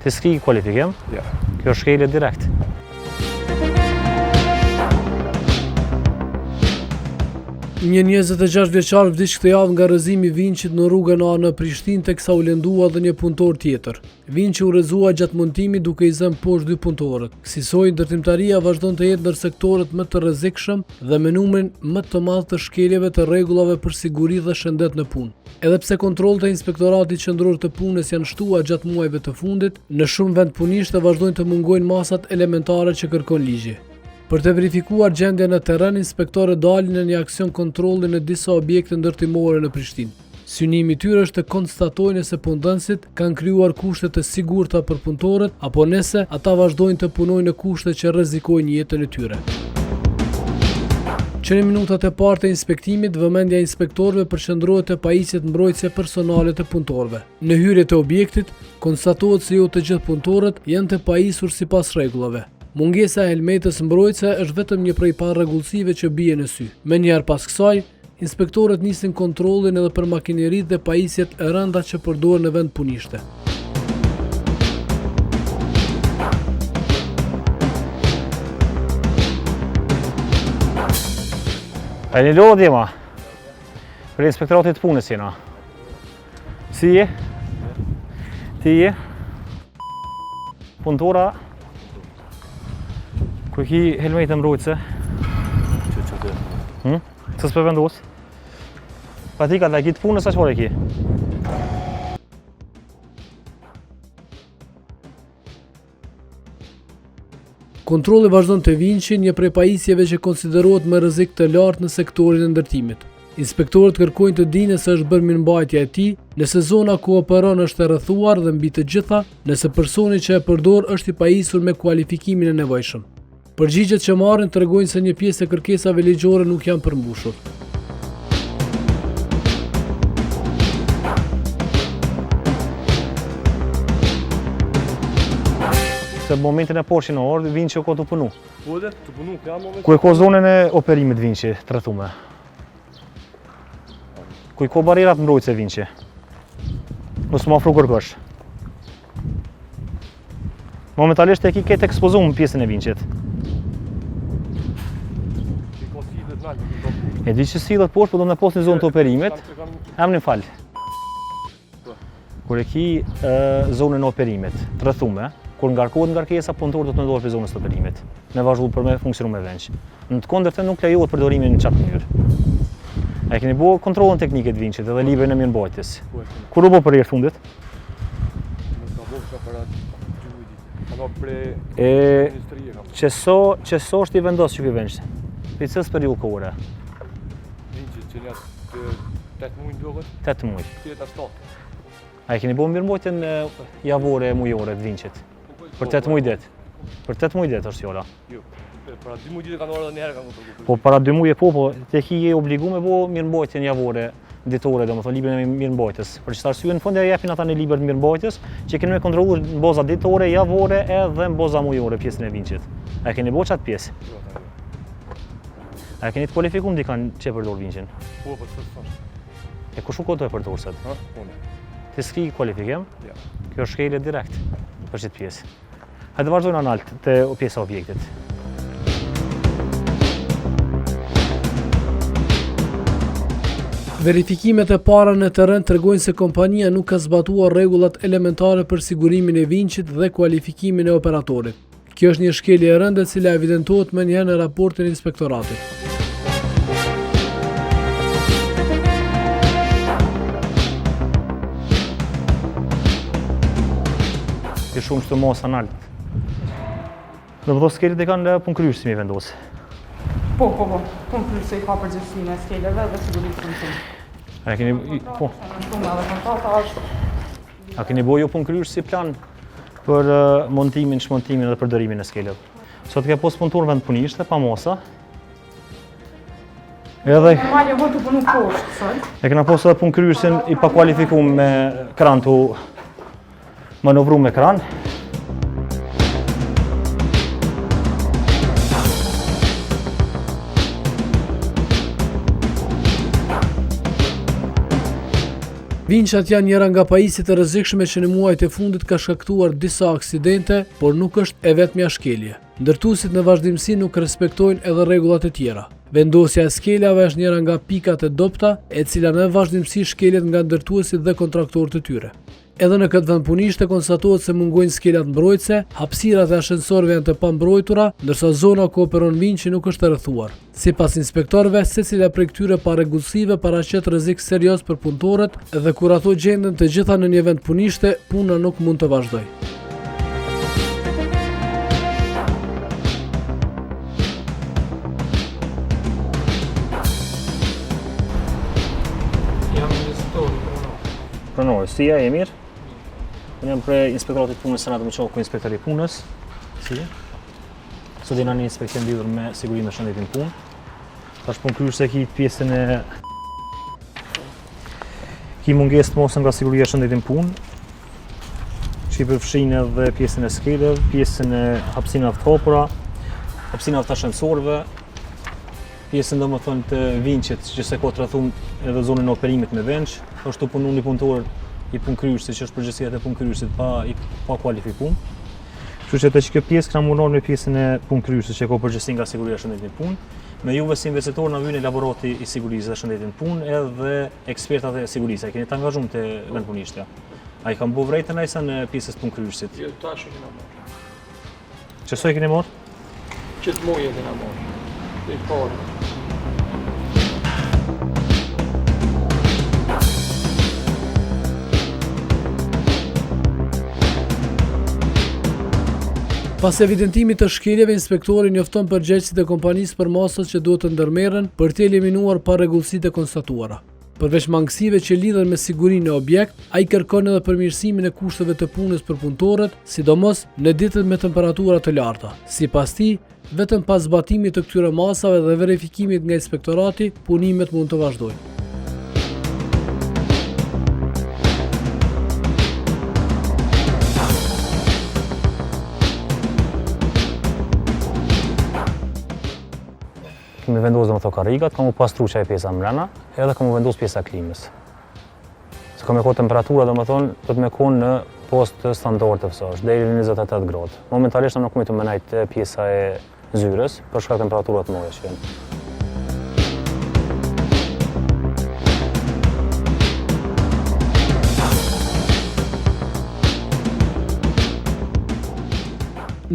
Ti s'ki kualifikim? Ja. Kjo është shkelje direkt. Një 26 vjeçar vdiq këtë javë nga rrëzimi i Vinçit në rrugën A në Prishtinë teksa u lëndua dhe një punëtor tjetër. Vinçi u rrëzua gjatë montimit duke i zënë poshtë 2 punëtorët. Kësaj ndërtimtaria vazhdon të jetë ndër sektorët më të rrezikshëm dhe me numrin më të madh të shkeljeve të rregullave për siguri dhe shëndet në punë. Edhe pse kontrollet e Inspektoratit Qendror të Punës janë shtuar gjatë muajve të fundit, në shumë vend punishtë vazhdojnë të mungojnë masat elementare që kërkon ligji. Për të verifikuar gjendjen në terren, inspektorët dalin në një aksion kontrolli në disa objekte ndërtimore në Prishtinë. Synimi i tyre është të konstatojnë nëse punëdhënësit kanë krijuar kushte të sigurta për punëtorët apo nëse ata vazhdojnë të punojnë në kushte që rrezikojnë jetën e tyre. Që në minutat e parë të inspektimit, vëmendja e inspektorëve përqendrohet te pajisjet mbrojtëse personale të punëtorëve. Në hyrje të objektit, konstatohet se jo të gjithë punëtorët janë të pajisur sipas rregullave. Mungesa e helmetës mbrojtëse është vetëm një prej parregullsive që bie në sy. Menjëherë pas kësaj, inspektorët nisin kontrollin edhe për makineritë dhe pajisjet e rënda që përdoren në vend punishte. E një lodhje ma, për Inspektoratit të Punës jena. Si je? Ti je? Punëtora? Ku ki helmetë mbrojtëse? Të s'pe vendosë? Pa ti ka të ki të punës, a qëpar e ki? Kontrolli vazhdon të Vinçi, një prej pajisjeve që konsiderohet me rrezik të lartë në sektorin e ndërtimit. Inspektorët kërkojnë të dinë se është bërë mirëmbajtja e tij, nëse zona ku operon është e rrethuar dhe mbi të gjitha, nëse personi që e përdor është i pajisur me kualifikimin e nevojshëm. Përgjigjet që marrin tregojnë se një pjesë e kërkesave ligjore nuk janë përmbushur. Se momentin e poshtë në orë, Vinçi ka të punu. Po dhe, të punu, ka moment. Ku e ka zonën e operimit Vinçi, të rrethume? Ku i ka barierat mbrojtëse Vinçi? Mos më afro kërkosh. Momentalisht e ki ketë ekspozuar në pjesën e Vinçit. E di që sillet poshtë, po do me posë një zonë të operimit. Emnin fal. Kur e ki zonën e operimit, të rrethume, kur ngarkohet ngarkesa, punëtorët do të ndodhen për zonës të operimit, me vazhdu për me funksionu me venç. Në të kundërtën nuk lejohet përdorimi në qatë mënyrë. E keni bërë kontrollin teknik të Vinçit edhe librin e mirëmbajtjes. Kur u bë për herë fundit? Qëso është i vendosur që ky venç? Për çes periudhë kohore? Vinçit që njatë 8 muaj ndogët. 8 muaj. Tjeta 7. A e keni bërë mirëmbajtjen javore e mujore të Vinçit? Për 8 muaj det. Për 8 muaj det është fjala. Jo. Para 2 muaj ditë kanë orë edhe një herë kanë kontrolluar. Po para 2 muaj po, te ki je obliguar me bë mirëmbajtjen javore ditore, domethënë librin e mirëmbajtjes. Për çfarë arsye në fund ja japin ata në libër të mirëmbajtjes që keni me kontrolluar në baza ditore, javore edhe në baza mujore pjesën e Vinçit. A e keni bërë çat pjesë? Jo. A keni të kualifikuar dikan që e përdor Vinçin? Po, po s'është. E kush u e përdor sot? Ha, unë. Ti s'ki kualifikim? Ja. Kjo është shkelje direkt për çet pjesë. Hajde vazhdojmë analt te pjesa e objektit. Verifikimet e para në terren tregojnë se kompania nuk ka zbatuar rregullat elementare për sigurimin e Vinçit dhe kualifikimin e operatorit. Kjo është një shkelje e rëndë e cila evidentohet më njëherë në raportin e inspektoratit. Ti shumë të mos analt. Në vëdo skelit e kanë punë si mi vendosë. Po. Punë kryerësi ka përgjegjësinë e skeleve dhe sigurisë të punës. A keni po. A keni bërë ju punë kryerësi plan për montimin, shmontimin dhe përdorimin e skeleve? Sot ke posë punëtor vend punishte pa mosa. Edhe Normale vë të punu poshtë sot. e kena posë edhe punë kryerësin i pakualifikuar me kran të manovru me kran. Vinçat janë njëra nga pajisjet e rrezikshme që në muajt e fundit ka shkaktuar disa aksidente, por nuk është e vetmja shkelje. Ndërtuesit në vazhdimsi nuk respektojnë edhe rregullat e tjera. Vendosja e skelave është njëra nga pikat e dobta, e cila në vazhdimsi shkelet nga ndërtuesit dhe kontraktorët e tyre. Edhe në këtë vend punishte konstatohet se mungojnë skelat mbrojtëse, hapësirat e ashensorëve janë të pambrojtura, ndërsa zona ku operon Vinçi nuk është e rrethuar. Sipas inspektorëve, secila prej këtyre parregullsive paraqet rrezik serioz për punëtorët dhe kur ato gjenden të gjitha në një vend punishte, puna nuk mund të vazhdojë. Pronoj, si e mirë? Unë jam prej inspektoratit punës Senat më qohë ku inspektori punës. Si? Sot jena një inspekcion lidhur me sigurinë dhe shëndetin punë. Tash punë kryer se ki pjesën e ki mungesë të mosën nga siguria e shëndetin punë. Që i përfshin edhe pjesën e skeleve, pjesën e hapësinave të hapura, hapësinave të ashensorëve, pjesën domethënë të Vinçit që se ka të rrethum edhe zonën e operimit me venç. Ashtu punon një punëtor i punëkryesit që është përgjegjësia e punëkryesit pa kualifikuar. Kështu që kjo pjesë kanë munduar me pjesën e punëkryesit që ka përgjegjësi nga siguria e shëndetit në punë. Me juve si investitor na vjen elaborati i sigurisë dhe shëndetit në punë edhe ekspertat e sigurisë. Keni të angazhuar te vendpunishtja. Ai kanë bëu vrejtën ai sa në pjesës punëkryesit. Jo, tash e kena marrë. Çfarë e keni marrë? Qëtë muaj e kena marrë. I parë. Pas evidentimit të shkeljeve, inspektori njofton përgjegjësit e kompanisë për masat që duhet të ndërmerren për të eliminuar parregullsitë e konstatuara. Përveç mangësive që lidhen me sigurinë e objekt, ai kërkon edhe përmirësimin e kushteve të punës për punëtorët, sidomos në ditët me temperatura të larta. Sipas tij, vetëm pas zbatimit të këtyre masave dhe verifikimit nga inspektorati, punimet mund të vazhdojnë. Kemi vendosur domethënë karrigat, kam u pastru çaj pjesa mbrana, edhe kam u vendos pjesa klimës. Se kam e kohë temperatura domethënë do të më kon në post të standardet fsosh, deri në 28 gradë. Momentalisht nuk më të menajt pjesa e zyrës për shkak të temperaturave të mëdha që janë.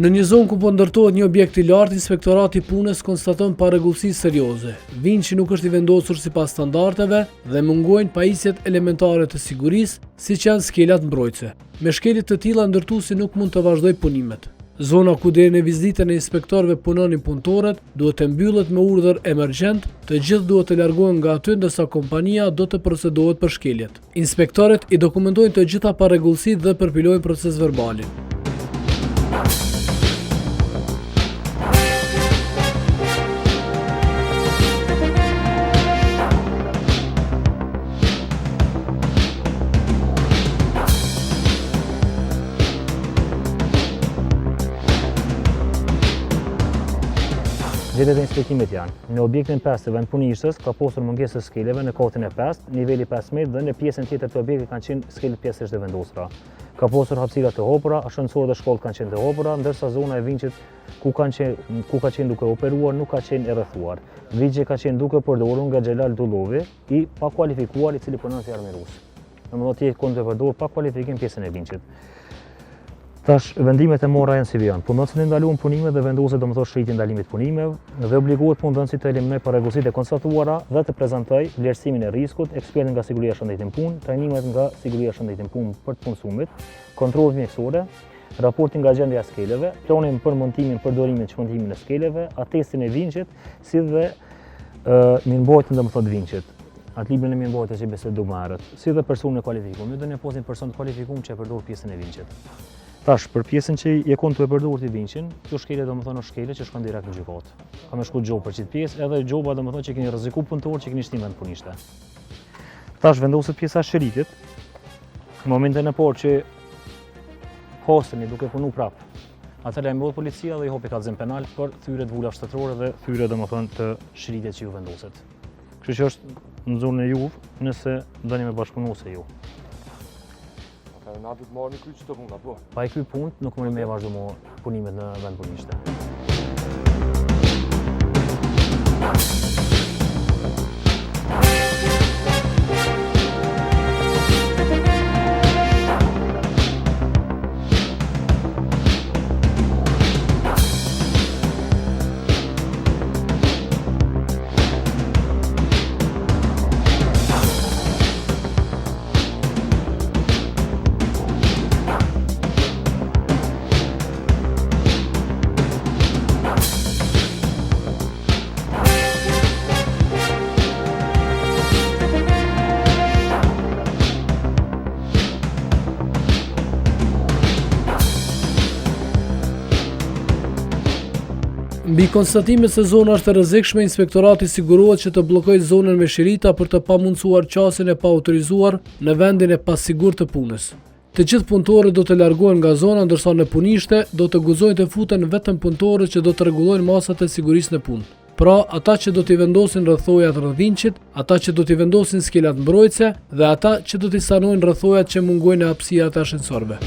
Në një zonë ku po ndërtohet një objekt i lartë, inspektorati punës konstaton parregullsi serioze. Vinçi nuk është i vendosur sipas standardeve dhe mungojnë pajisjet elementare të sigurisë, siç janë skelat mbrojtëse. Me shkelje të tilla ndërtuesi nuk mund të vazhdojë punimet. Zona ku deri në vizitën e inspektorëve punonin punëtorët duhet të mbyllet me urdhër emergjent, të gjithë duhet të largohen nga aty ndërsa kompania do të procedohet për shkeljet. Inspektorët i dokumentojnë të gjitha parregullsitë dhe përpilojnë proces verbalin. Gjetjet e inspektimit janë. Në objektin 5 të vendpunishtës ka pasur mungesë të skeleve në katin e 5, niveli 15 dhe në pjesën tjetër të objektit kanë qenë skelet pjesërisht të vendosura. Ka pasur hapësira të hapura, ashensorët dhe shkollët kanë qenë të hapura, ndërsa zona e Vinçit ku ka qenë duke operuar nuk ka qenë e rrethuar. Vinçi ka qenë duke përdorur nga Xhelal Dullovi, i pakualifikuar i cili punon si armirues. Domethënë ti kon të përdor pa kualifikim pjesën e Vinçit. Tash vendimet e marra janë si vjen. Punëdhënësit ndaluan punimet dhe vendoset domethënë shritjen e ndalimit punimeve dhe obligohet punëdhënësi të eliminojë parregullsitë e konstatuara dhe të prezantojë vlerësimin e rrezikut, ekspertin nga siguria e shëndetit në punë, trajnimet nga siguria e shëndetit në punë për të punësumit, kontrollet mjekësore, raportin nga gjendja e skeleve, planin për montimin, përdorimin, çmontimin e skeleve, atestin e Vinçit, si dhe mirëmbajtjen domethënë të Vinçit. Atë librin e mirëmbajtjes që besoj do marrët, si dhe personin e kualifikuar. Ne do ne posin person të kualifikuar që e përdor pjesën e Vinçit. Tash, për pjesën që je kon të e përdorur ti Vinçin, kjo shkelje domethënë është shkelje që shkon direkt në gjykatë. Ka më shku gjobë për çit pjesë, edhe gjoba domethënë që keni rreziku punëtor që keni shtim vend punishte. Tash vendoset pjesa e shëritit. Në momentin e parë që hosteni duke punu prap, atëherë lajmërohet policia dhe i hapi kallëzim penal për thyrje të vula shtetërore dhe thyrje domethënë të shëritit që ju vendoset. Kështu që është në zonën e juve nëse doni me bashkëpunu se ju. Atëherë na duhet marrë një kryq të puna, po. Pa i kry punë, nuk mundi me vazhdu mo punimet në vend punishte. Mbi konstatimet se zona është e rrezikshme, inspektorati sigurohet që të bllokojë zonën me shirita për të pamundsuar qasjen e paautorizuar në vendin e pasigurt të punës. Të gjithë punëtorët do të largohen nga zona, ndërsa në punishte do të guxojnë të futen vetëm punëtorët që do të rregullojnë masat e sigurisë në punë. Pra, ata që do t'i vendosin rrethojat rreth vinçit, ata që do t'i vendosin skelat mbrojtëse dhe ata që do t'i sanojnë rrethojat që mungojnë në hapësirat e ashensorëve.